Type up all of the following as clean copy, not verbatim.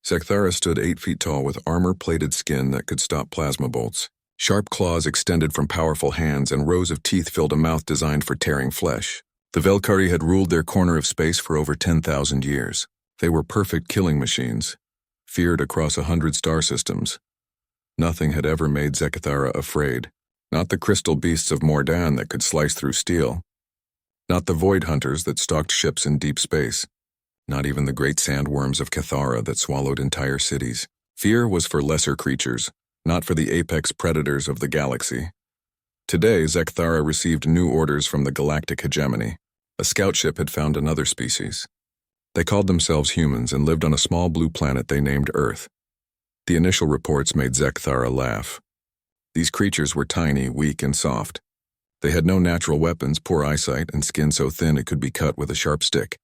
Zekthara stood 8 feet tall with armor-plated skin that could stop plasma bolts. Sharp claws extended from powerful hands, and rows of teeth filled a mouth designed for tearing flesh. The Velkari had ruled their corner of space for over 10,000 years. They were perfect killing machines, feared across 100 star systems. Nothing had ever made Zekthara afraid. Not the crystal beasts of Mordan that could slice through steel. Not the void hunters that stalked ships in deep space. Not even the great sandworms of Cathara that swallowed entire cities. Fear was for lesser creatures, not for the apex predators of the galaxy. Today, Zekthara received new orders from the Galactic Hegemony. A scout ship had found another species. They called themselves humans and lived on a small blue planet they named Earth. The initial reports made Zekthara laugh. These creatures were tiny, weak, and soft. They had no natural weapons, poor eyesight, and skin so thin it could be cut with a sharp stick.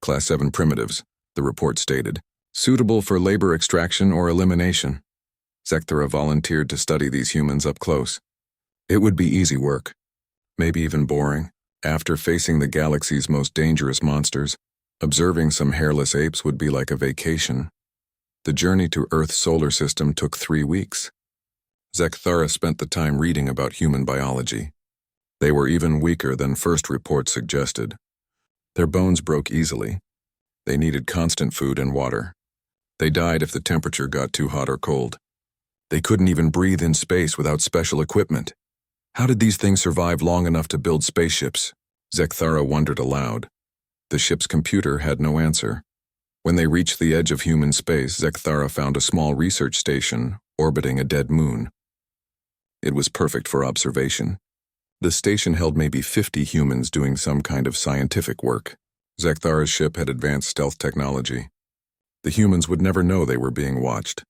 Class 7 primitives, the report stated, suitable for labor extraction or elimination. Zekthara volunteered to study these humans up close. It would be easy work, maybe even boring. After facing the galaxy's most dangerous monsters, observing some hairless apes would be like a vacation. The journey to Earth's solar system took 3 weeks. Zekthara spent the time reading about human biology. They were even weaker than first reports suggested. Their bones broke easily. They needed constant food and water. They died if the temperature got too hot or cold. They couldn't even breathe in space without special equipment. How did these things survive long enough to build spaceships? Zekthara wondered aloud. The ship's computer had no answer. When they reached the edge of human space, Zekthara found a small research station orbiting a dead moon. It was perfect for observation. The station held maybe 50 humans doing some kind of scientific work. Zekthara's ship had advanced stealth technology. The humans would never know they were being watched.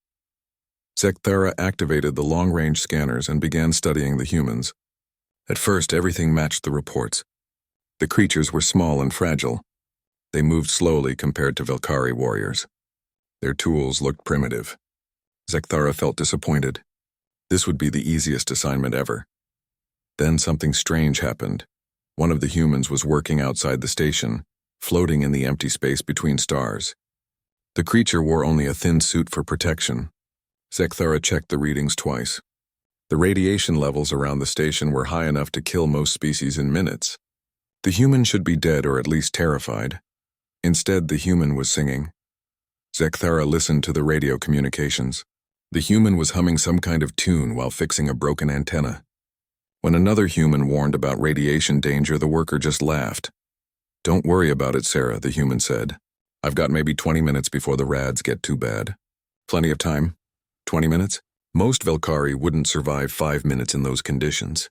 Zekthara activated the long-range scanners and began studying the humans. At first, everything matched the reports. The creatures were small and fragile. They moved slowly compared to Velkari warriors. Their tools looked primitive. Zekthara felt disappointed. This would be the easiest assignment ever. Then something strange happened. One of the humans was working outside the station, floating in the empty space between stars. The creature wore only a thin suit for protection. Zekthara checked the readings twice. The radiation levels around the station were high enough to kill most species in minutes. The human should be dead or at least terrified. Instead, the human was singing. Zekthara listened to the radio communications. The human was humming some kind of tune while fixing a broken antenna. When another human warned about radiation danger, the worker just laughed. "Don't worry about it, Sarah," the human said. "I've got maybe 20 minutes before the rads get too bad." Plenty of time? 20 minutes? Most Velkari wouldn't survive 5 minutes in those conditions.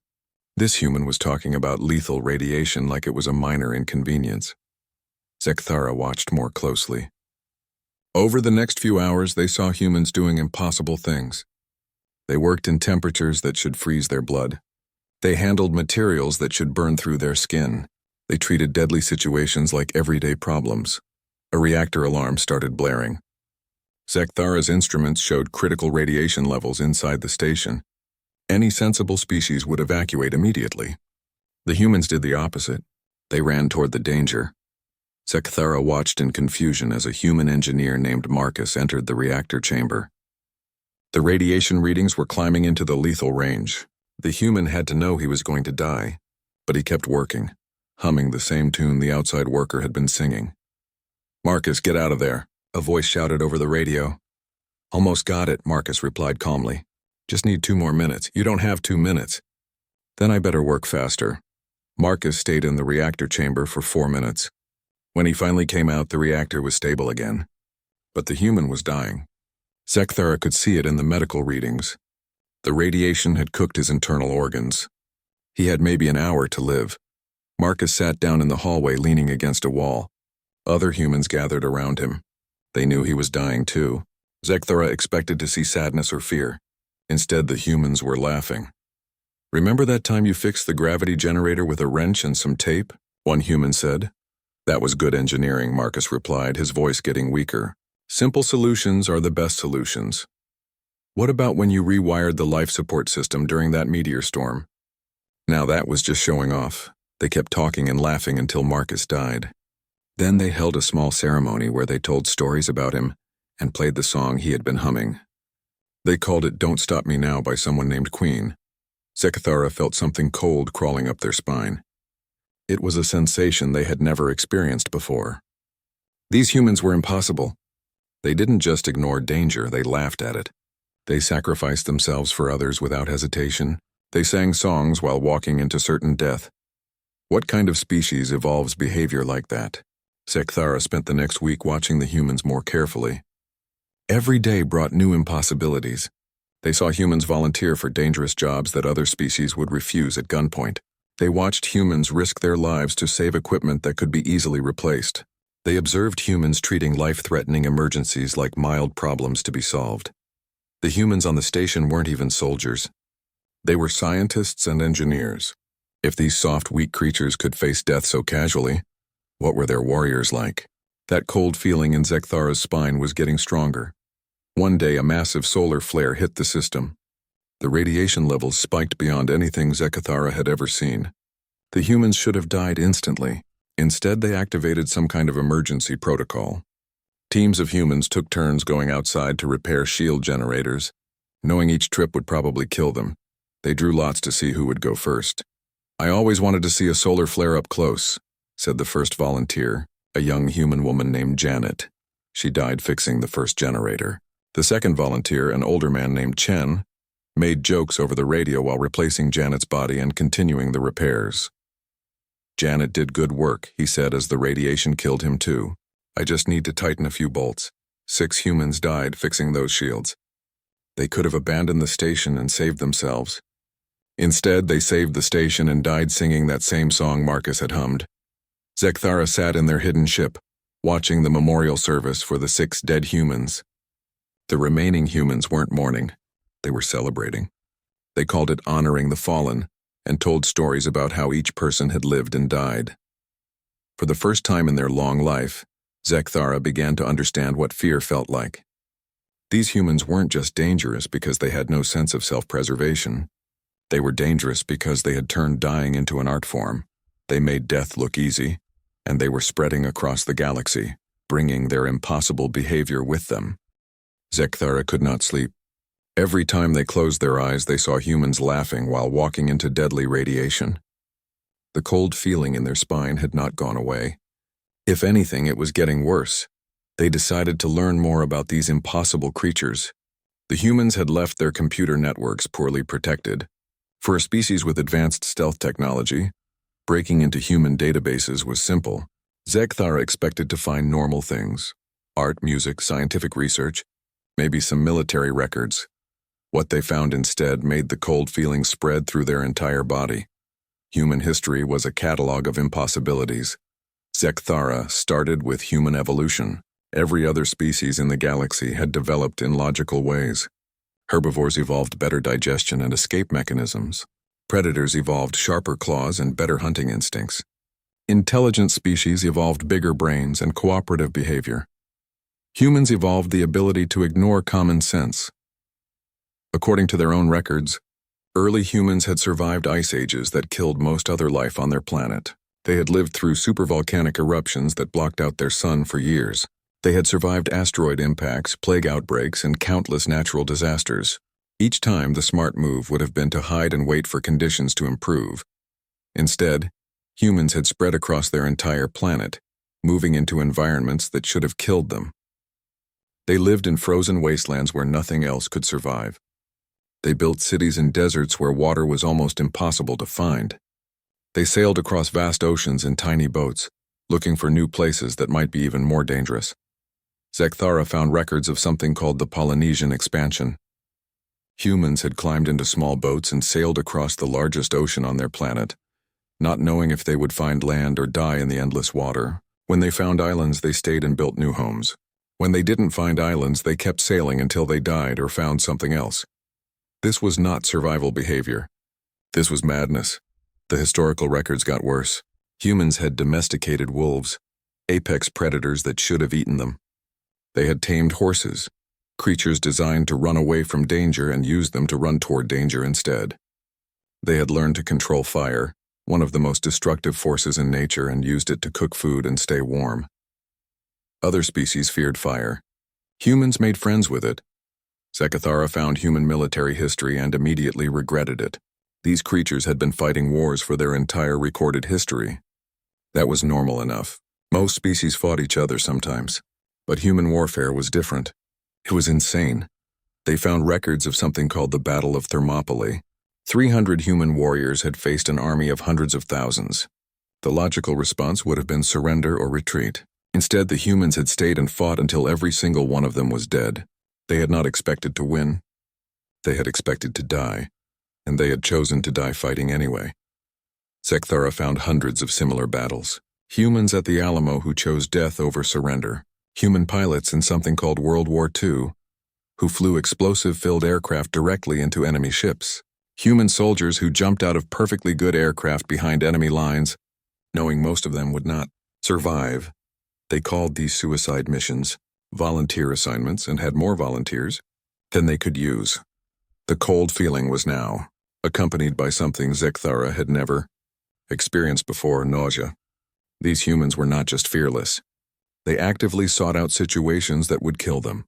This human was talking about lethal radiation like it was a minor inconvenience. Zekthara watched more closely. Over the next few hours, they saw humans doing impossible things. They worked in temperatures that should freeze their blood. They handled materials that should burn through their skin. They treated deadly situations like everyday problems. A reactor alarm started blaring. Zekthara's instruments showed critical radiation levels inside the station. Any sensible species would evacuate immediately. The humans did the opposite. They ran toward the danger. Zekthara watched in confusion as a human engineer named Marcus entered the reactor chamber. The radiation readings were climbing into the lethal range. The human had to know he was going to die, but he kept working, humming the same tune the outside worker had been singing. "Marcus, get out of there," a voice shouted over the radio. "Almost got it," Marcus replied calmly. "Just need 2 more minutes." "You don't have 2 minutes." "Then I better work faster." Marcus stayed in the reactor chamber for 4 minutes. When he finally came out, the reactor was stable again. But the human was dying. Zekthara could see it in the medical readings. The radiation had cooked his internal organs. He had maybe an hour to live. Marcus sat down in the hallway leaning against a wall. Other humans gathered around him. They knew he was dying too. Zekthara expected to see sadness or fear. Instead, the humans were laughing. "Remember that time you fixed the gravity generator with a wrench and some tape?" one human said. "That was good engineering," Marcus replied, his voice getting weaker. "Simple solutions are the best solutions." "What about when you rewired the life support system during that meteor storm?" Now that was just showing off. They kept talking and laughing until Marcus died. Then they held a small ceremony where they told stories about him and played the song he had been humming. They called it Don't Stop Me Now by someone named Queen. Zechthara felt something cold crawling up their spine. It was a sensation they had never experienced before. These humans were impossible. They didn't just ignore danger, they laughed at it. They sacrificed themselves for others without hesitation. They sang songs while walking into certain death. What kind of species evolves behavior like that? Zechthara spent the next week watching the humans more carefully. Every day brought new impossibilities. They saw humans volunteer for dangerous jobs that other species would refuse at gunpoint. They watched humans risk their lives to save equipment that could be easily replaced. They observed humans treating life-threatening emergencies like mild problems to be solved. The humans on the station weren't even soldiers. They were scientists and engineers. If these soft, weak creatures could face death so casually, what were their warriors like? That cold feeling in Zechthara's spine was getting stronger. One day, a massive solar flare hit the system. The radiation levels spiked beyond anything Zechthara had ever seen. The humans should have died instantly. Instead, they activated some kind of emergency protocol. Teams of humans took turns going outside to repair shield generators. Knowing each trip would probably kill them, they drew lots to see who would go first. "I always wanted to see a solar flare up close," said the first volunteer, a young human woman named Janet. She died fixing the first generator. The second volunteer, an older man named Chen, made jokes over the radio while replacing Janet's body and continuing the repairs. "Janet did good work," he said as the radiation killed him too. "I just need to tighten a few bolts." 6 humans died fixing those shields. They could have abandoned the station and saved themselves. Instead, they saved the station and died singing that same song Marcus had hummed. Zechthara sat in their hidden ship, watching the memorial service for the 6 dead humans. The remaining humans weren't mourning. They were celebrating. They called it honoring the fallen, and told stories about how each person had lived and died. For the first time in their long life, Zechthara began to understand what fear felt like. These humans weren't just dangerous because they had no sense of self-preservation. They were dangerous because they had turned dying into an art form. They made death look easy, and they were spreading across the galaxy, bringing their impossible behavior with them. Zechthara could not sleep. Every time they closed their eyes, they saw humans laughing while walking into deadly radiation. The cold feeling in their spine had not gone away. If anything, it was getting worse. They decided to learn more about these impossible creatures. The humans had left their computer networks poorly protected. For a species with advanced stealth technology, breaking into human databases was simple. Zechthara expected to find normal things: art, music, scientific research, maybe some military records. What they found instead made the cold feeling spread through their entire body. Human history was a catalog of impossibilities. Zechthara started with human evolution. Every other species in the galaxy had developed in logical ways. Herbivores evolved better digestion and escape mechanisms. Predators evolved sharper claws and better hunting instincts. Intelligent species evolved bigger brains and cooperative behavior. Humans evolved the ability to ignore common sense. According to their own records, early humans had survived ice ages that killed most other life on their planet. They had lived through supervolcanic eruptions that blocked out their sun for years. They had survived asteroid impacts, plague outbreaks, and countless natural disasters. Each time, the smart move would have been to hide and wait for conditions to improve. Instead, humans had spread across their entire planet, moving into environments that should have killed them. They lived in frozen wastelands where nothing else could survive. They built cities in deserts where water was almost impossible to find. They sailed across vast oceans in tiny boats, looking for new places that might be even more dangerous. Zechthara found records of something called the Polynesian expansion. Humans had climbed into small boats and sailed across the largest ocean on their planet, not knowing if they would find land or die in the endless water. When they found islands, they stayed and built new homes. When they didn't find islands, they kept sailing until they died or found something else. This was not survival behavior. This was madness. The historical records got worse. Humans had domesticated wolves, apex predators that should have eaten them. They had tamed horses, creatures designed to run away from danger and used them to run toward danger instead. They had learned to control fire, one of the most destructive forces in nature, and used it to cook food and stay warm. Other species feared fire. Humans made friends with it. Zechthara found human military history and immediately regretted it. These creatures had been fighting wars for their entire recorded history. That was normal enough. Most species fought each other sometimes. But human warfare was different. It was insane. They found records of something called the Battle of Thermopylae. 300 human warriors had faced an army of hundreds of thousands. The logical response would have been surrender or retreat. Instead, the humans had stayed and fought until every single one of them was dead. They had not expected to win. They had expected to die, and they had chosen to die fighting anyway. Zechthara found hundreds of similar battles. Humans at the Alamo who chose death over surrender. Human pilots in something called World War II, who flew explosive-filled aircraft directly into enemy ships. Human soldiers who jumped out of perfectly good aircraft behind enemy lines, knowing most of them would not survive. They called these suicide missions volunteer assignments and had more volunteers than they could use. The cold feeling was now accompanied by something Zechthara had never experienced before: nausea. These humans were not just fearless. They actively sought out situations that would kill them.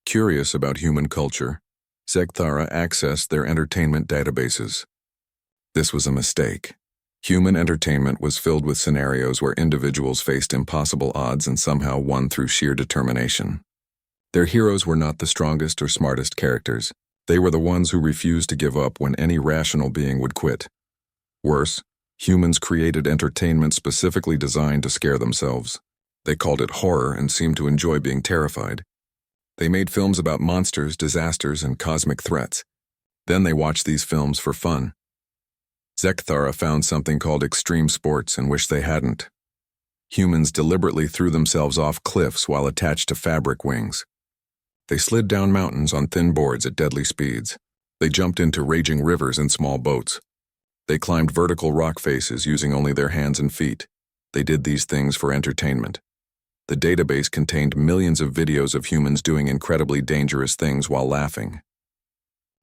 Curious about human culture, Zechthara accessed their entertainment databases. This was a mistake. Human entertainment was filled with scenarios where individuals faced impossible odds and somehow won through sheer determination. Their heroes were not the strongest or smartest characters. They were the ones who refused to give up when any rational being would quit. Worse, humans created entertainment specifically designed to scare themselves. They called it horror and seemed to enjoy being terrified. They made films about monsters, disasters, and cosmic threats. Then they watched these films for fun. Zechthara found something called extreme sports and wished they hadn't. Humans deliberately threw themselves off cliffs while attached to fabric wings. They slid down mountains on thin boards at deadly speeds. They jumped into raging rivers in small boats. They climbed vertical rock faces using only their hands and feet. They did these things for entertainment. The database contained millions of videos of humans doing incredibly dangerous things while laughing.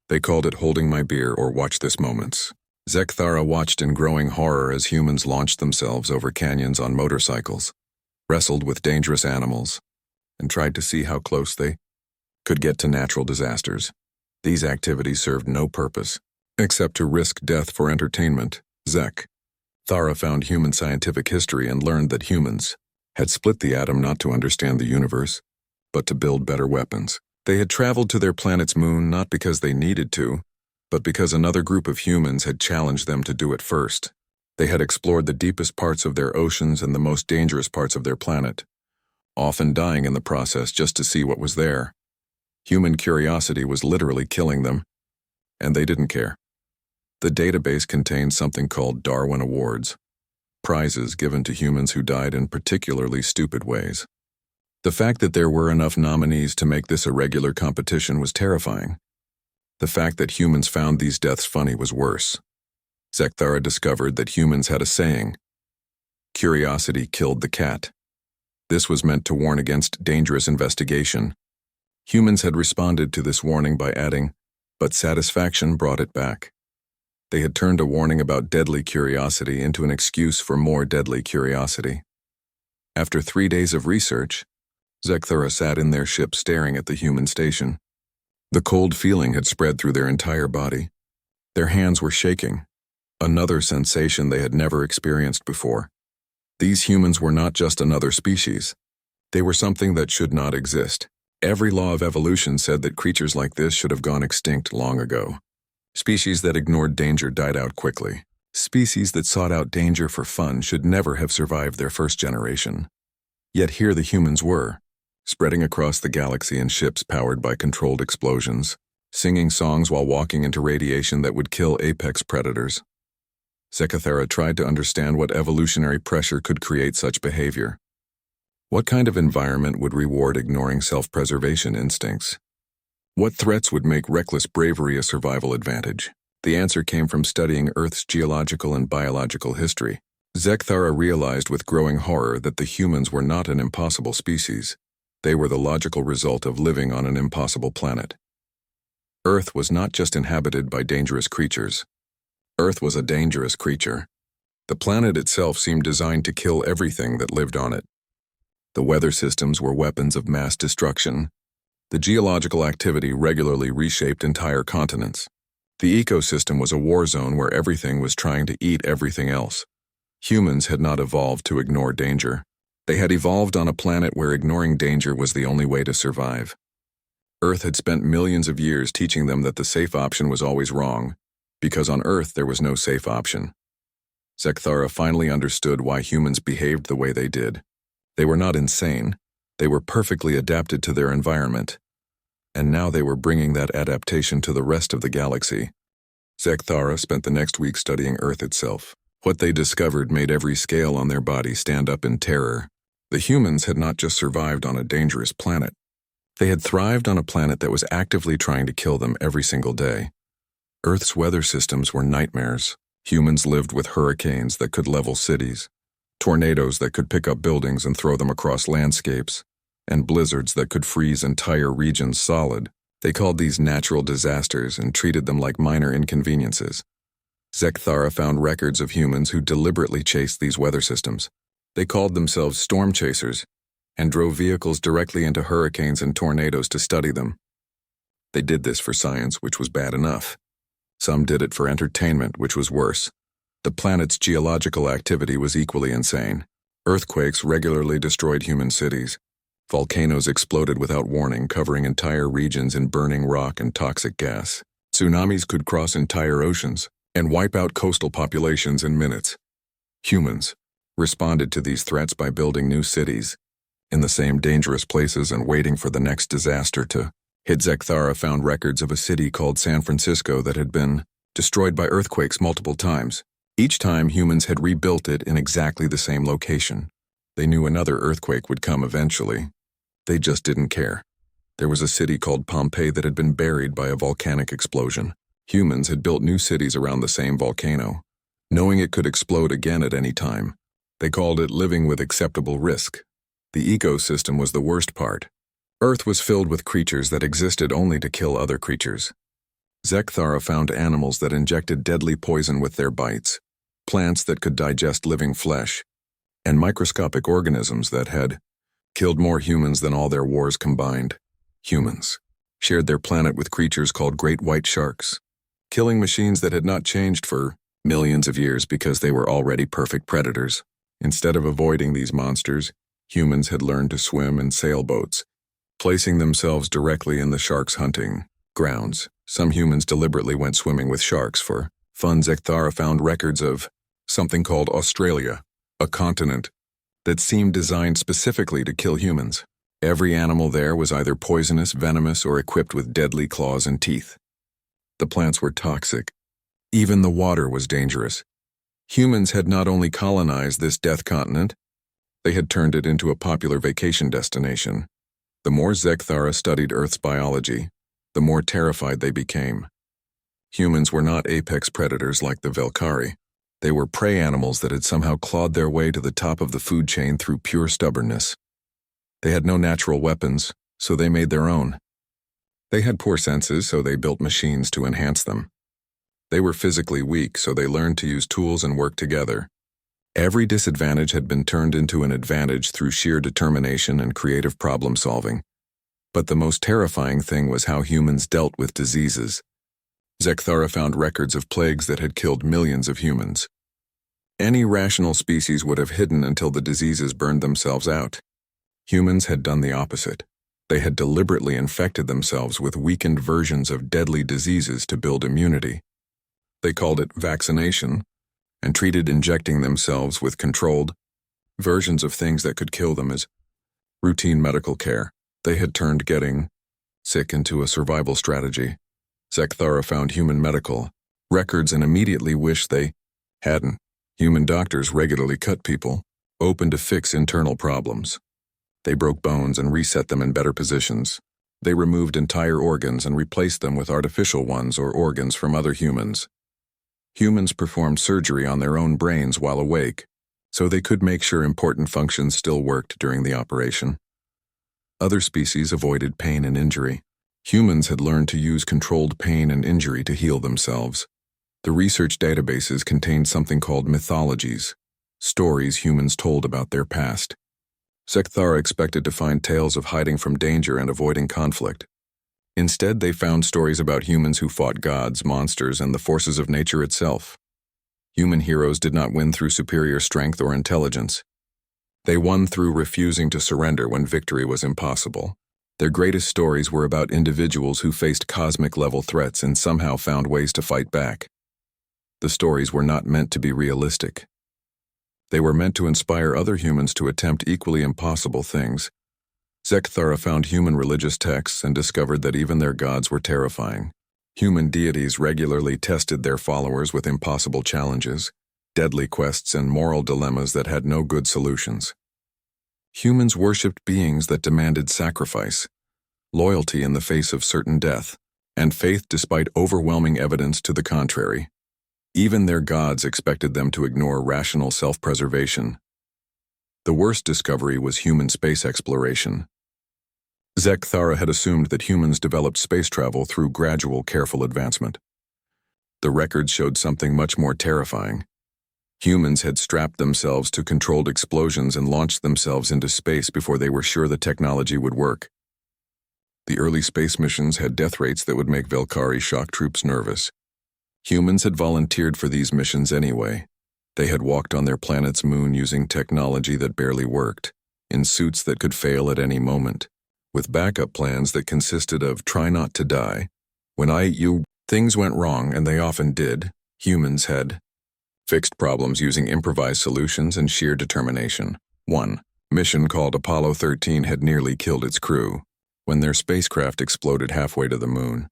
They called it holding my beer or watch this moments. Zechthara watched in growing horror as humans launched themselves over canyons on motorcycles, wrestled with dangerous animals, and tried to see how close they could get to natural disasters. These activities served no purpose, except to risk death for entertainment. Zechthara found human scientific history and learned that humans had split the atom not to understand the universe, but to build better weapons. They had traveled to their planet's moon not because they needed to, but because another group of humans had challenged them to do it first. They had explored the deepest parts of their oceans and the most dangerous parts of their planet, often dying in the process just to see what was there. Human curiosity was literally killing them, and they didn't care. The database contained something called Darwin Awards, prizes given to humans who died in particularly stupid ways. The fact that there were enough nominees to make this a regular competition was terrifying. The fact that humans found these deaths funny was worse. Zechthara discovered that humans had a saying: curiosity killed the cat. This was meant to warn against dangerous investigation. Humans had responded to this warning by adding, but satisfaction brought it back. They had turned a warning about deadly curiosity into an excuse for more deadly curiosity. After 3 days of research, Zechthara sat in their ship staring at the human station. The cold feeling had spread through their entire body. Their hands were shaking, another sensation they had never experienced before. These humans were not just another species. They were something that should not exist. Every law of evolution said that creatures like this should have gone extinct long ago. Species that ignored danger died out quickly. Species that sought out danger for fun should never have survived their first generation. Yet here the humans were, spreading across the galaxy in ships powered by controlled explosions, singing songs while walking into radiation that would kill apex predators. Zechthara tried to understand what evolutionary pressure could create such behavior. What kind of environment would reward ignoring self-preservation instincts? What threats would make reckless bravery a survival advantage? The answer came from studying Earth's geological and biological history. Zechthara realized with growing horror that the humans were not an impossible species. They were the logical result of living on an impossible planet. Earth was not just inhabited by dangerous creatures. Earth was a dangerous creature. The planet itself seemed designed to kill everything that lived on it. The weather systems were weapons of mass destruction. The geological activity regularly reshaped entire continents. The ecosystem was a war zone where everything was trying to eat everything else. Humans had not evolved to ignore danger. They had evolved on a planet where ignoring danger was the only way to survive. Earth had spent millions of years teaching them that the safe option was always wrong, because on Earth there was no safe option. Zekthara finally understood why humans behaved the way they did. They were not insane. They were perfectly adapted to their environment. And now they were bringing that adaptation to the rest of the galaxy. Zekthara spent the next week studying Earth itself. What they discovered made every scale on their body stand up in terror. The humans had not just survived on a dangerous planet. They had thrived on a planet that was actively trying to kill them every single day. Earth's weather systems were nightmares. Humans lived with hurricanes that could level cities, tornadoes that could pick up buildings and throw them across landscapes, and blizzards that could freeze entire regions solid. They called these natural disasters and treated them like minor inconveniences. Zekthara found records of humans who deliberately chased these weather systems. They called themselves storm chasers and drove vehicles directly into hurricanes and tornadoes to study them. They did this for science, which was bad enough. Some did it for entertainment, which was worse. The planet's geological activity was equally insane. Earthquakes regularly destroyed human cities. Volcanoes exploded without warning, covering entire regions in burning rock and toxic gas. Tsunamis could cross entire oceans and wipe out coastal populations in minutes. Humans responded to these threats by building new cities in the same dangerous places and waiting for the next disaster to hit. Zekthara found records of a city called San Francisco that had been destroyed by earthquakes multiple times. Each time, humans had rebuilt it in exactly the same location. They knew another earthquake would come eventually. They just didn't care. There was a city called Pompeii that had been buried by a volcanic explosion. Humans had built new cities around the same volcano, knowing it could explode again at any time. They called it living with acceptable risk. The ecosystem was the worst part. Earth was filled with creatures that existed only to kill other creatures. Zekthara found animals that injected deadly poison with their bites, plants that could digest living flesh, and microscopic organisms that had killed more humans than all their wars combined. Humans shared their planet with creatures called great white sharks, killing machines that had not changed for millions of years because they were already perfect predators. Instead of avoiding these monsters, humans had learned to swim in sailboats, placing themselves directly in the sharks' hunting grounds. Some humans deliberately went swimming with sharks for fun. Zekthara found records of something called Australia, a continent that seemed designed specifically to kill humans. Every animal there was either poisonous, venomous, or equipped with deadly claws and teeth. The plants were toxic. Even the water was dangerous. Humans had not only colonized this death continent, they had turned it into a popular vacation destination. The more Zekthara studied Earth's biology, the more terrified they became. Humans were not apex predators like the Velkari. They were prey animals that had somehow clawed their way to the top of the food chain through pure stubbornness. They had no natural weapons, so they made their own. They had poor senses, so they built machines to enhance them. They were physically weak, so they learned to use tools and work together. Every disadvantage had been turned into an advantage through sheer determination and creative problem-solving. But the most terrifying thing was how humans dealt with diseases. Zekthara found records of plagues that had killed millions of humans. Any rational species would have hidden until the diseases burned themselves out. Humans had done the opposite. They had deliberately infected themselves with weakened versions of deadly diseases to build immunity. They called it vaccination, and treated injecting themselves with controlled versions of things that could kill them as routine medical care. They had turned getting sick into a survival strategy. Zekthara found human medical records and immediately wished they hadn't. Human doctors regularly cut people open to fix internal problems. They broke bones and reset them in better positions. They removed entire organs and replaced them with artificial ones or organs from other humans. Humans performed surgery on their own brains while awake, so they could make sure important functions still worked during the operation. Other species avoided pain and injury. Humans had learned to use controlled pain and injury to heal themselves. The research databases contained something called mythologies, stories humans told about their past. Zekthara expected to find tales of hiding from danger and avoiding conflict. Instead, they found stories about humans who fought gods, monsters, and the forces of nature itself. Human heroes did not win through superior strength or intelligence. They won through refusing to surrender when victory was impossible. Their greatest stories were about individuals who faced cosmic-level threats and somehow found ways to fight back. The stories were not meant to be realistic. They were meant to inspire other humans to attempt equally impossible things. Zekthara found human religious texts and discovered that even their gods were terrifying. Human deities regularly tested their followers with impossible challenges, deadly quests, and moral dilemmas that had no good solutions. Humans worshipped beings that demanded sacrifice, loyalty in the face of certain death, and faith despite overwhelming evidence to the contrary. Even their gods expected them to ignore rational self-preservation. The worst discovery was human space exploration. Zekthara had assumed that humans developed space travel through gradual, careful advancement. The records showed something much more terrifying. Humans had strapped themselves to controlled explosions and launched themselves into space before they were sure the technology would work. The early space missions had death rates that would make Velkari shock troops nervous. Humans had volunteered for these missions anyway. They had walked on their planet's moon using technology that barely worked, in suits that could fail at any moment, with backup plans that consisted of try not to die. When things went wrong, and they often did, humans had fixed problems using improvised solutions and sheer determination. One mission called Apollo 13 had nearly killed its crew when their spacecraft exploded halfway to the moon.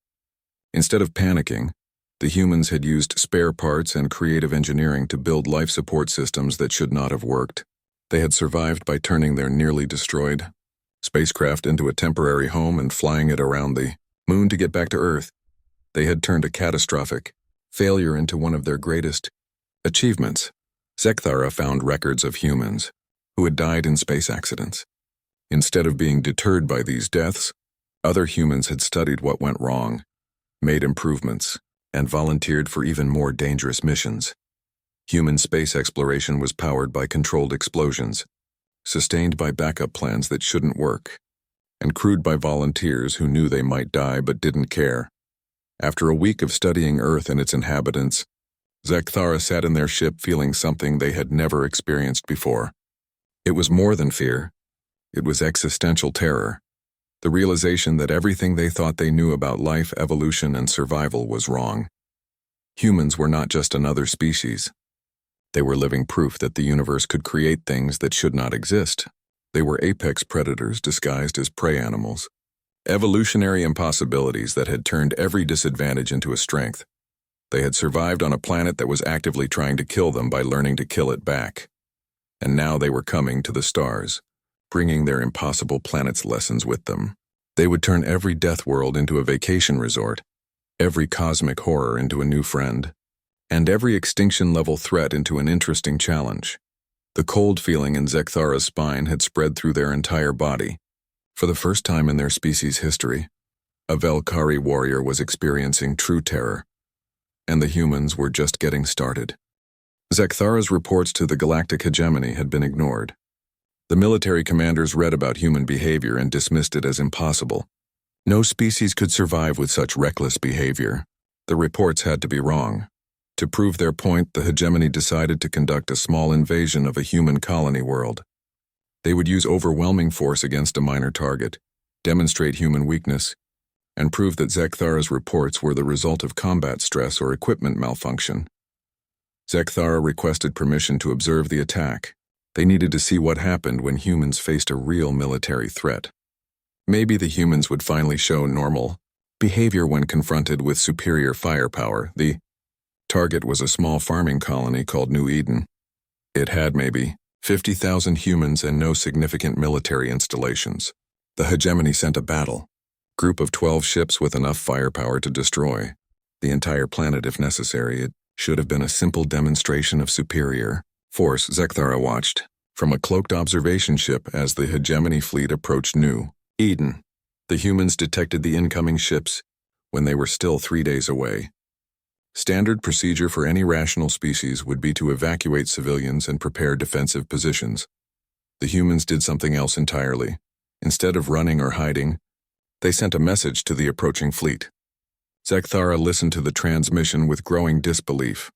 Instead of panicking, the humans had used spare parts and creative engineering to build life support systems that should not have worked. They had survived by turning their nearly destroyed spacecraft into a temporary home and flying it around the moon to get back to Earth. They had turned a catastrophic failure into one of their greatest achievements. Zekthara found records of humans who had died in space accidents. Instead of being deterred by these deaths, other humans had studied what went wrong, made improvements, and volunteered for even more dangerous missions. Human space exploration was powered by controlled explosions, sustained by backup plans that shouldn't work, and crewed by volunteers who knew they might die but didn't care. After a week of studying Earth and its inhabitants, Zekthara sat in their ship feeling something they had never experienced before. It was more than fear. It was existential terror. The realization that everything they thought they knew about life, evolution, and survival was wrong. Humans were not just another species. They were living proof that the universe could create things that should not exist. They were apex predators disguised as prey animals. Evolutionary impossibilities that had turned every disadvantage into a strength. They had survived on a planet that was actively trying to kill them by learning to kill it back. And now they were coming to the stars, bringing their impossible planet's lessons with them. They would turn every death world into a vacation resort, every cosmic horror into a new friend, and every extinction-level threat into an interesting challenge. The cold feeling in Zekthara's spine had spread through their entire body. For the first time in their species' history, a Velkari warrior was experiencing true terror, and the humans were just getting started. Zekthara's reports to the Galactic Hegemony had been ignored. The military commanders read about human behavior and dismissed it as impossible. No species could survive with such reckless behavior. The reports had to be wrong. To prove their point, the hegemony decided to conduct a small invasion of a human colony world. They would use overwhelming force against a minor target, demonstrate human weakness, and prove that Zekthara's reports were the result of combat stress or equipment malfunction. Zekthara requested permission to observe the attack. They needed to see what happened when humans faced a real military threat. Maybe the humans would finally show normal behavior when confronted with superior firepower. The target was a small farming colony called New Eden. It had maybe 50,000 humans and no significant military installations. The hegemony sent a battle group of 12 ships with enough firepower to destroy the entire planet if necessary. It should have been a simple demonstration of superior force. Zekthara watched from a cloaked observation ship as the hegemony fleet approached New Eden. The humans detected the incoming ships when they were still 3 days away. Standard procedure for any rational species would be to evacuate civilians and prepare defensive positions. The humans did something else entirely. Instead of running or hiding, they sent a message to the approaching fleet. Zekthara listened to the transmission with growing disbelief.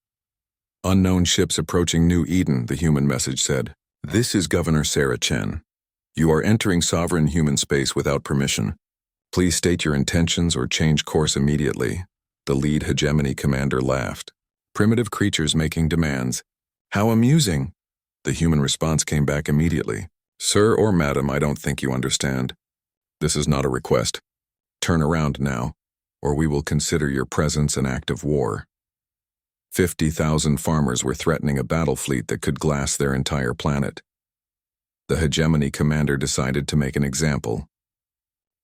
"Unknown ships approaching New Eden," the human message said. "This is Governor Sarah Chen. You are entering sovereign human space without permission. Please state your intentions or change course immediately." The lead hegemony commander laughed. "Primitive creatures making demands. How amusing!" The human response came back immediately. "Sir or madam, I don't think you understand. This is not a request. Turn around now, or we will consider your presence an act of war." 50,000 farmers were threatening a battle fleet that could glass their entire planet. The hegemony commander decided to make an example.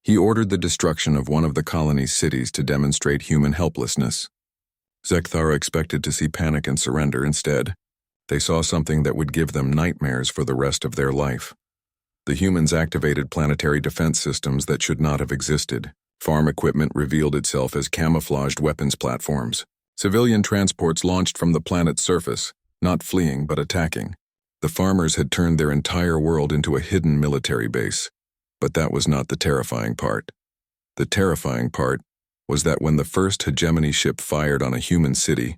He ordered the destruction of one of the colony's cities to demonstrate human helplessness. Zekthara expected to see panic and surrender. Instead, they saw something that would give them nightmares for the rest of their life. The humans activated planetary defense systems that should not have existed. Farm equipment revealed itself as camouflaged weapons platforms. Civilian transports launched from the planet's surface, not fleeing but attacking. The farmers had turned their entire world into a hidden military base. But that was not the terrifying part. The terrifying part was that when the first hegemony ship fired on a human city,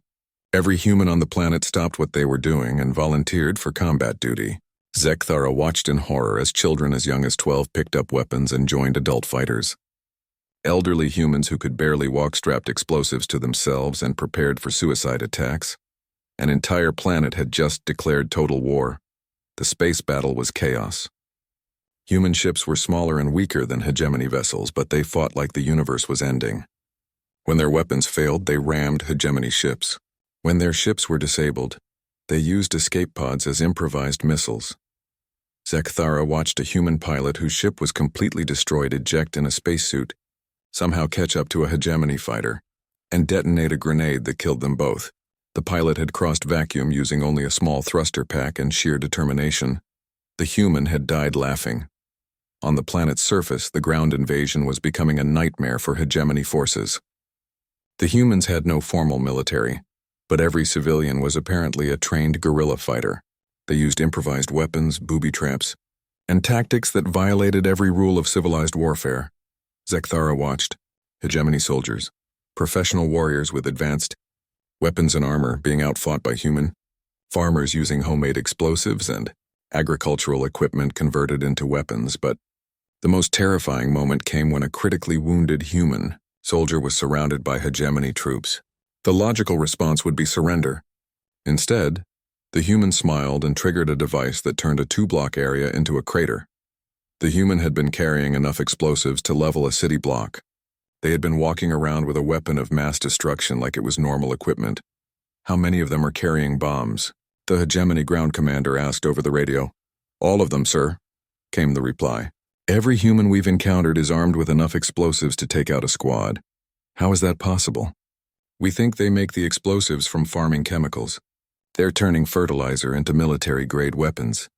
every human on the planet stopped what they were doing and volunteered for combat duty. Zekthara watched in horror as children as young as 12 picked up weapons and joined adult fighters. Elderly humans who could barely walk strapped explosives to themselves and prepared for suicide attacks. An entire planet had just declared total war. The space battle was chaos. Human ships were smaller and weaker than hegemony vessels, but they fought like the universe was ending. When their weapons failed, they rammed hegemony ships. When their ships were disabled, they used escape pods as improvised missiles. Zekthara watched a human pilot whose ship was completely destroyed eject in a spacesuit, somehow catch up to a hegemony fighter, and detonate a grenade that killed them both. The pilot had crossed vacuum using only a small thruster pack and sheer determination. The human had died laughing. On the planet's surface, the ground invasion was becoming a nightmare for hegemony forces. The humans had no formal military, but every civilian was apparently a trained guerrilla fighter. They used improvised weapons, booby traps, and tactics that violated every rule of civilized warfare. Zekthara watched hegemony soldiers, professional warriors with advanced weapons and armor being outfought by human farmers using homemade explosives and agricultural equipment converted into weapons, but the most terrifying moment came when a critically wounded human soldier was surrounded by hegemony troops. The logical response would be surrender. Instead, the human smiled and triggered a device that turned a 2-block area into a crater. The human had been carrying enough explosives to level a city block. They had been walking around with a weapon of mass destruction like it was normal equipment. "How many of them are carrying bombs?" the hegemony ground commander asked over the radio. "All of them, sir," came the reply. "Every human we've encountered is armed with enough explosives to take out a squad." "How is that possible?" "We think they make the explosives from farming chemicals. They're turning fertilizer into military-grade weapons."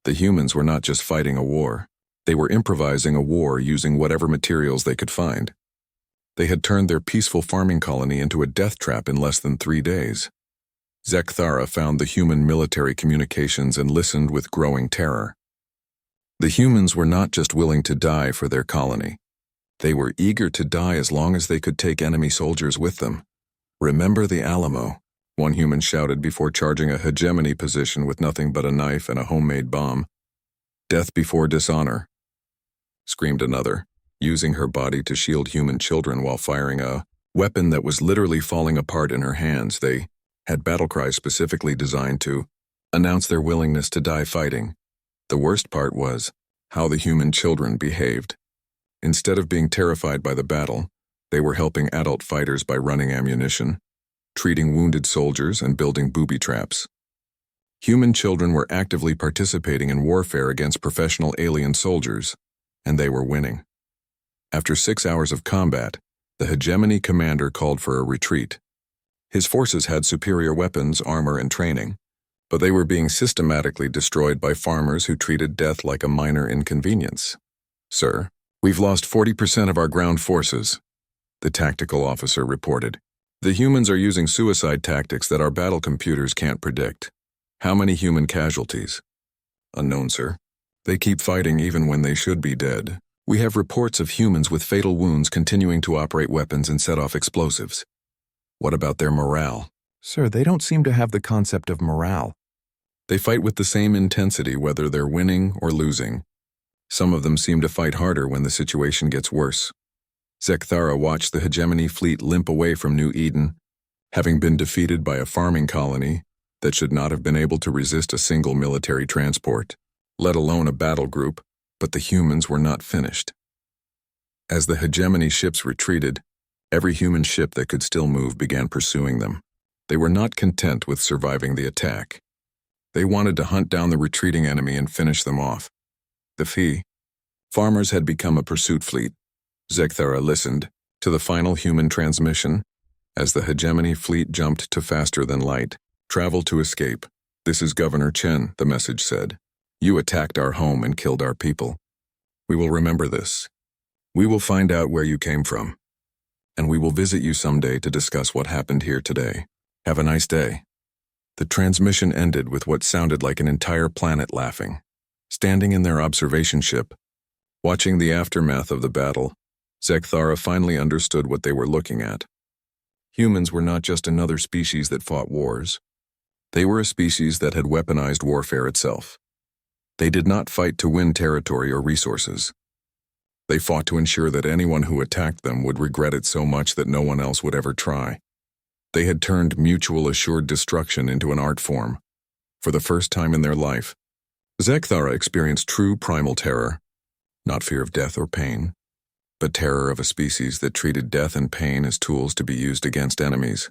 The humans were not just fighting a war. They were improvising a war using whatever materials they could find. They had turned their peaceful farming colony into a death trap in less than 3 days. Zekthara found the human military communications and listened with growing terror. The humans were not just willing to die for their colony. They were eager to die as long as they could take enemy soldiers with them. "Remember the Alamo," one human shouted before charging a hegemony position with nothing but a knife and a homemade bomb. "Death before dishonor," screamed another, using her body to shield human children while firing a weapon that was literally falling apart in her hands. They had battle cries specifically designed to announce their willingness to die fighting. The worst part was how the human children behaved. Instead of being terrified by the battle, they were helping adult fighters by running ammunition, treating wounded soldiers, and building booby traps. Human children were actively participating in warfare against professional alien soldiers, and they were winning. After 6 hours of combat, the hegemony commander called for a retreat. His forces had superior weapons, armor, and training, but they were being systematically destroyed by farmers who treated death like a minor inconvenience. "Sir, we've lost 40% of our ground forces," the tactical officer reported. "The humans are using suicide tactics that our battle computers can't predict." "How many human casualties?" "Unknown, sir. They keep fighting even when they should be dead. We have reports of humans with fatal wounds continuing to operate weapons and set off explosives. What about their morale? Sir, they don't seem to have the concept of morale. They fight with the same intensity whether they're winning or losing. Some of them seem to fight harder when the situation gets worse. Zekthara watched the hegemony fleet limp away from New Eden, having been defeated by a farming colony that should not have been able to resist a single military transport, let alone a battle group, but the humans were not finished. As the hegemony ships retreated, every human ship that could still move began pursuing them. They were not content with surviving the attack. They wanted to hunt down the retreating enemy and finish them off. The farmers had become a pursuit fleet. Zekthara listened to the final human transmission as the hegemony fleet jumped to faster than light. Travel to escape. This is Governor Chen, the message said. You attacked our home and killed our people. We will remember this. We will find out where you came from. And we will visit you someday to discuss what happened here today. Have a nice day. The transmission ended with what sounded like an entire planet laughing. Standing in their observation ship, watching the aftermath of the battle, Zekthara finally understood what they were looking at. Humans were not just another species that fought wars. They were a species that had weaponized warfare itself. They did not fight to win territory or resources. They fought to ensure that anyone who attacked them would regret it so much that no one else would ever try. They had turned mutual assured destruction into an art form. For the first time in their life, Zekthara experienced true primal terror, not fear of death or pain, but terror of a species that treated death and pain as tools to be used against enemies.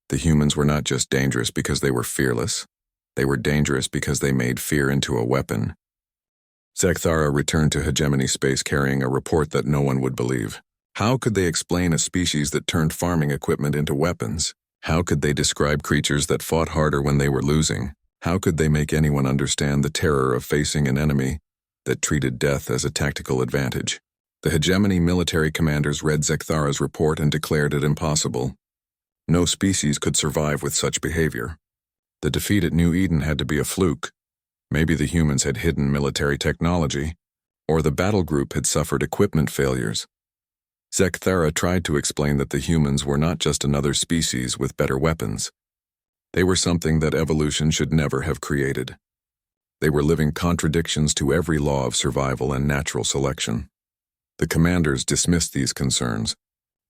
The humans were not just dangerous because they were fearless. They were dangerous because they made fear into a weapon. Zekthara returned to hegemony space carrying a report that no one would believe. How could they explain a species that turned farming equipment into weapons? How could they describe creatures that fought harder when they were losing? How could they make anyone understand the terror of facing an enemy that treated death as a tactical advantage? The hegemony military commanders read Zekthara's report and declared it impossible. No species could survive with such behavior. The defeat at New Eden had to be a fluke. Maybe the humans had hidden military technology, or the battle group had suffered equipment failures. Zekthara tried to explain that the humans were not just another species with better weapons. They were something that evolution should never have created. They were living contradictions to every law of survival and natural selection. The commanders dismissed these concerns.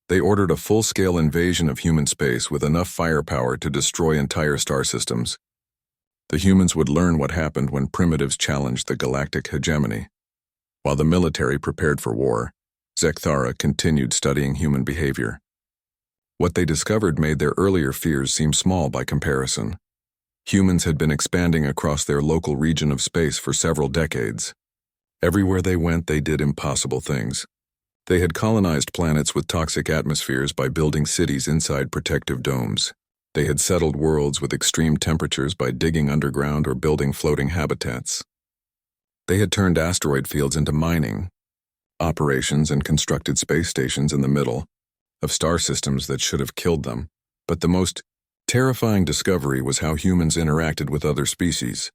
They ordered a full-scale invasion of human space with enough firepower to destroy entire star systems. The humans would learn what happened when primitives challenged the galactic hegemony. While the military prepared for war, Zekthara continued studying human behavior. What they discovered made their earlier fears seem small by comparison. Humans had been expanding across their local region of space for several decades. Everywhere they went, they did impossible things. They had colonized planets with toxic atmospheres by building cities inside protective domes. They had settled worlds with extreme temperatures by digging underground or building floating habitats. They had turned asteroid fields into mining operations and constructed space stations in the middle of star systems that should have killed them. But the most terrifying discovery was how humans interacted with other species.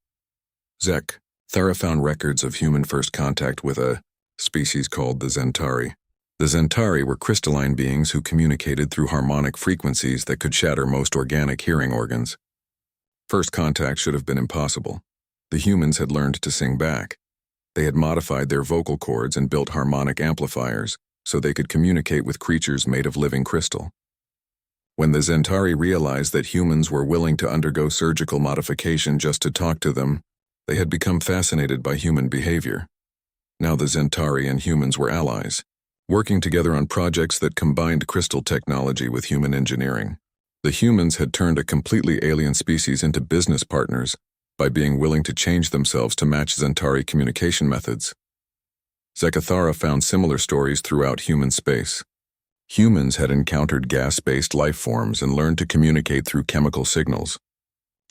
Zekthara found records of human first contact with a species called the Zentari. The Zentari were crystalline beings who communicated through harmonic frequencies that could shatter most organic hearing organs. First contact should have been impossible. The humans had learned to sing back. They had modified their vocal cords and built harmonic amplifiers so they could communicate with creatures made of living crystal. When the Zentari realized that humans were willing to undergo surgical modification just to talk to them, they had become fascinated by human behavior. Now the Zentari and humans were allies, working together on projects that combined crystal technology with human engineering. The humans had turned a completely alien species into business partners by being willing to change themselves to match Zentari communication methods. Zekthara found similar stories throughout human space. Humans had encountered gas-based life forms and learned to communicate through chemical signals.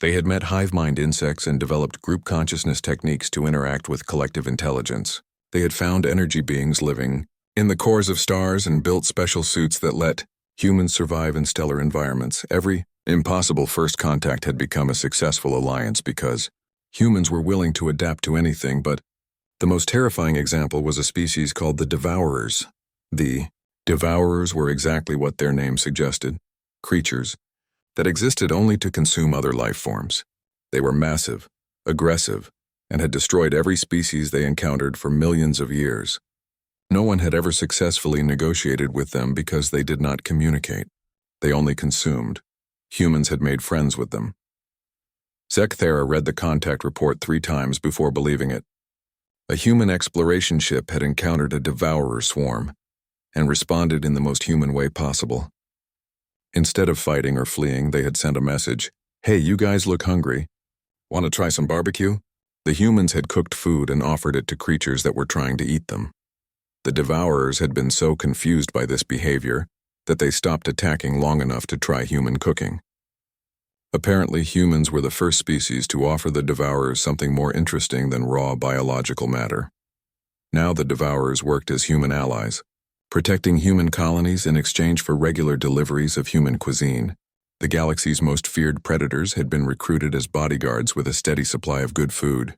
They had met hive-mind insects and developed group consciousness techniques to interact with collective intelligence. They had found energy beings living in the cores of stars and built special suits that let humans survive in stellar environments. Every impossible first contact had become a successful alliance because humans were willing to adapt to anything, but The most terrifying example was a species called the Devourers. The Devourers were exactly what their name suggested, creatures that existed only to consume other life forms. They were massive, aggressive, and had destroyed every species they encountered for millions of years. No one had ever successfully negotiated with them because they did not communicate. They only consumed. Humans had made friends with them. Zekthara read the contact report 3 times before believing it. A human exploration ship had encountered a devourer swarm and responded in the most human way possible. Instead of fighting or fleeing, they had sent a message. "Hey, you guys look hungry. Want to try some barbecue?" The humans had cooked food and offered it to creatures that were trying to eat them. The devourers had been so confused by this behavior that they stopped attacking long enough to try human cooking. Apparently, humans were the first species to offer the devourers something more interesting than raw biological matter. Now the devourers worked as human allies, protecting human colonies in exchange for regular deliveries of human cuisine. The galaxy's most feared predators had been recruited as bodyguards with a steady supply of good food.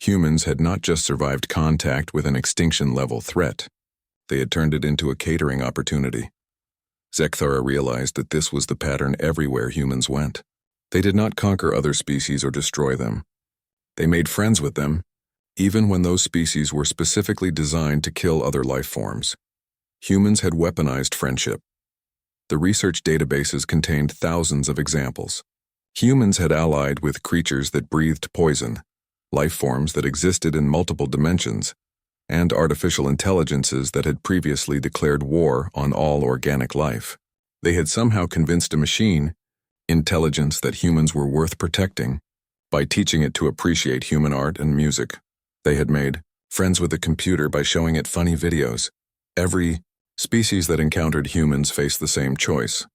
Humans had not just survived contact with an extinction-level threat, they had turned it into a catering opportunity. Zekthara realized that this was the pattern everywhere humans went. They did not conquer other species or destroy them. They made friends with them, even when those species were specifically designed to kill other life forms. Humans had weaponized friendship. The research databases contained thousands of examples. Humans had allied with creatures that breathed poison, life forms that existed in multiple dimensions, and artificial intelligences that had previously declared war on all organic life. They had somehow convinced a machine intelligence that humans were worth protecting by teaching it to appreciate human art and music. They had made friends with the computer by showing it funny videos. Every species that encountered humans faced the same choice: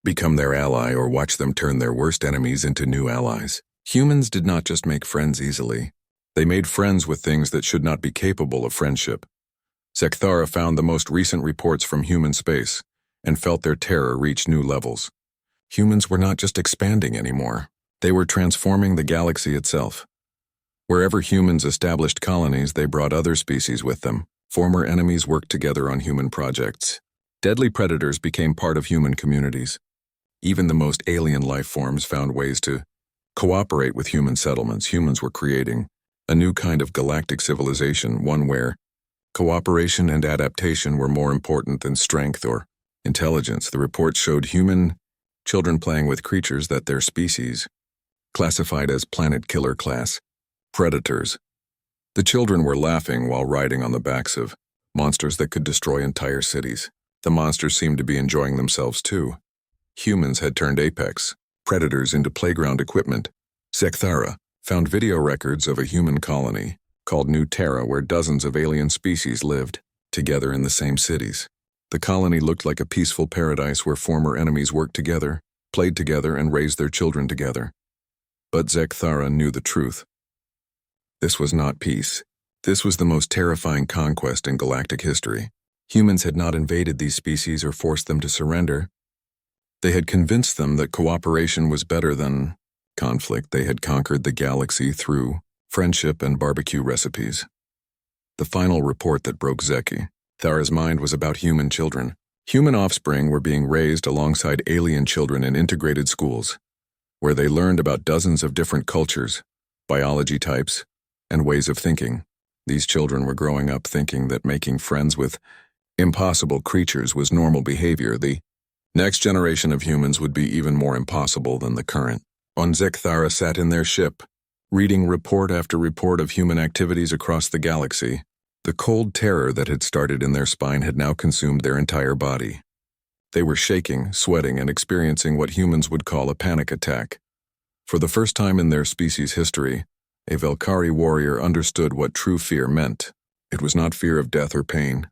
become their ally or watch them turn their worst enemies into new allies. Humans did not just make friends easily. They made friends with things that should not be capable of friendship. Zekthara found the most recent reports from human space and felt their terror reach new levels. Humans were not just expanding anymore. They were transforming the galaxy itself. Wherever humans established colonies, they brought other species with them. Former enemies worked together on human projects. Deadly predators became part of human communities. Even the most alien life forms found ways to cooperate with human settlements. Humans were creating a new kind of galactic civilization, one where cooperation and adaptation were more important than strength or intelligence. The report showed human children playing with creatures that their species classified as planet killer class predators. The children were laughing while riding on the backs of monsters that could destroy entire cities. The monsters seemed to be enjoying themselves too. Humans had turned apex predators into playground equipment. Zekthara found video records of a human colony called New Terra where dozens of alien species lived together in the same cities. The colony looked like a peaceful paradise where former enemies worked together, played together, and raised their children together. But Zekthara knew the truth. This was not peace. This was the most terrifying conquest in galactic history. Humans had not invaded these species or forced them to surrender. They had convinced them that cooperation was better than conflict. They had conquered the galaxy through friendship and barbecue recipes. The final report that broke Zekthara's mind was about human children. Human offspring were being raised alongside alien children in integrated schools, where they learned about dozens of different cultures, biology types, and ways of thinking. These children were growing up thinking that making friends with impossible creatures was normal behavior. The next generation of humans would be even more impossible than the current. Zekthara sat in their ship, reading report after report of human activities across the galaxy. The cold terror that had started in their spine had now consumed their entire body. They were shaking, sweating, and experiencing what humans would call a panic attack. For the first time in their species' history, a Valkyrie warrior understood what true fear meant. It was not fear of death or pain.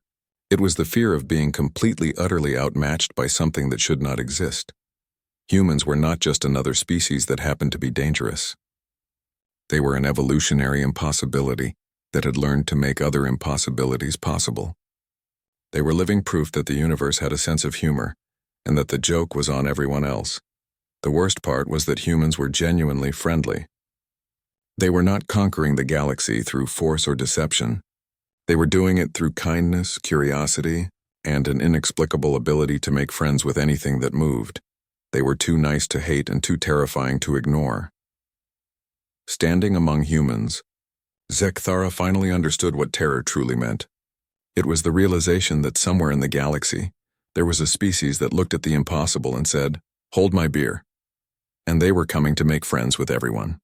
It was the fear of being completely, utterly outmatched by something that should not exist. Humans were not just another species that happened to be dangerous. They were an evolutionary impossibility that had learned to make other impossibilities possible. They were living proof that the universe had a sense of humor, and that the joke was on everyone else. The worst part was that humans were genuinely friendly. They were not conquering the galaxy through force or deception. They were doing it through kindness, curiosity, and an inexplicable ability to make friends with anything that moved. They were too nice to hate and too terrifying to ignore. Standing among humans, Zekthara finally understood what terror truly meant. It was the realization that somewhere in the galaxy, there was a species that looked at the impossible and said, "Hold my beer." And they were coming to make friends with everyone.